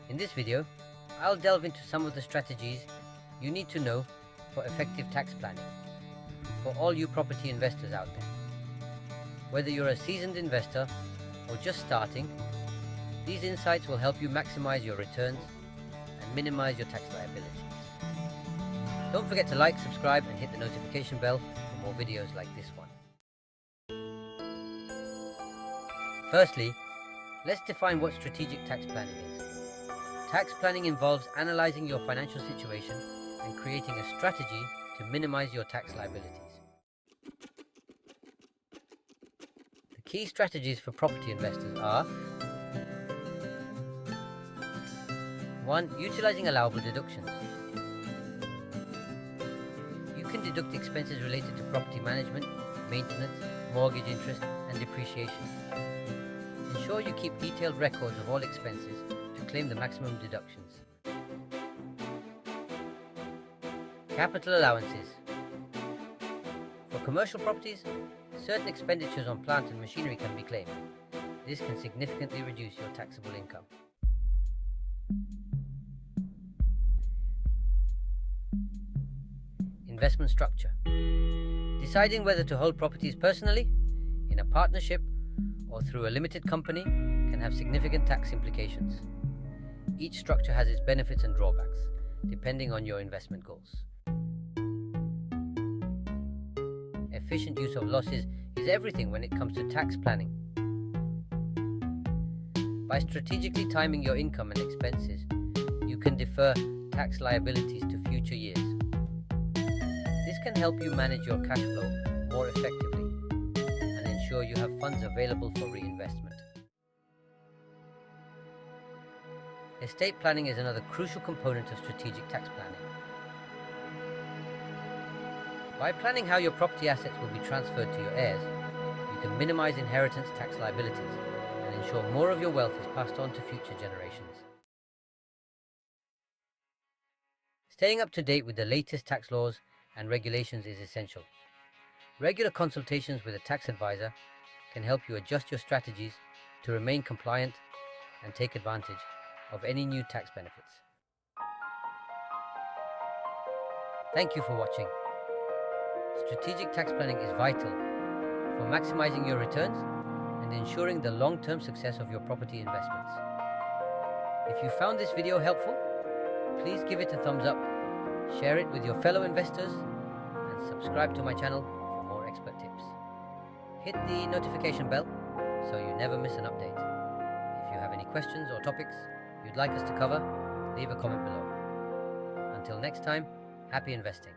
In this video, I'll delve into some of the strategies you need to know for effective tax planning for all you property investors out there. Whether you're a seasoned investor or just starting, these insights will help you maximize your returns and minimize your tax liabilities. Don't forget to like, subscribe, and hit the notification bell for more videos like this one. Firstly, let's define what strategic tax planning is. Tax planning involves analyzing your financial situation and creating a strategy to minimize your tax liabilities. The key strategies for property investors are: 1. Utilizing allowable deductions. You can deduct expenses related to property management, maintenance, mortgage interest, and depreciation. Ensure you keep detailed records of all expenses to claim the maximum deductions. Capital allowances. For commercial properties, certain expenditures on plant and machinery can be claimed. This can significantly reduce your taxable income. Investment structure. Deciding whether to hold properties personally, in a partnership, or through a limited company can have significant tax implications. Each structure has its benefits and drawbacks, depending on your investment goals. Efficient use of losses is everything when it comes to tax planning. By strategically timing your income and expenses, you can defer tax liabilities to future years. This can help you manage your cash flow more effectively and ensure you have funds available for reinvestment. Estate planning is another crucial component of strategic tax planning. By planning how your property assets will be transferred to your heirs, you can minimize inheritance tax liabilities and ensure more of your wealth is passed on to future generations. Staying up to date with the latest tax laws and regulations is essential. Regular consultations with a tax advisor can help you adjust your strategies to remain compliant and take advantage of any new tax benefits. Thank you for watching. Strategic tax planning is vital for maximizing your returns and ensuring the long-term success of your property investments. If you found this video helpful, please give it a thumbs up, share it with your fellow investors, and subscribe to my channel for more expert tips. Hit the notification bell so you never miss an update. If you have any questions or topics you'd like us to cover, leave a comment below. Until next time, happy investing.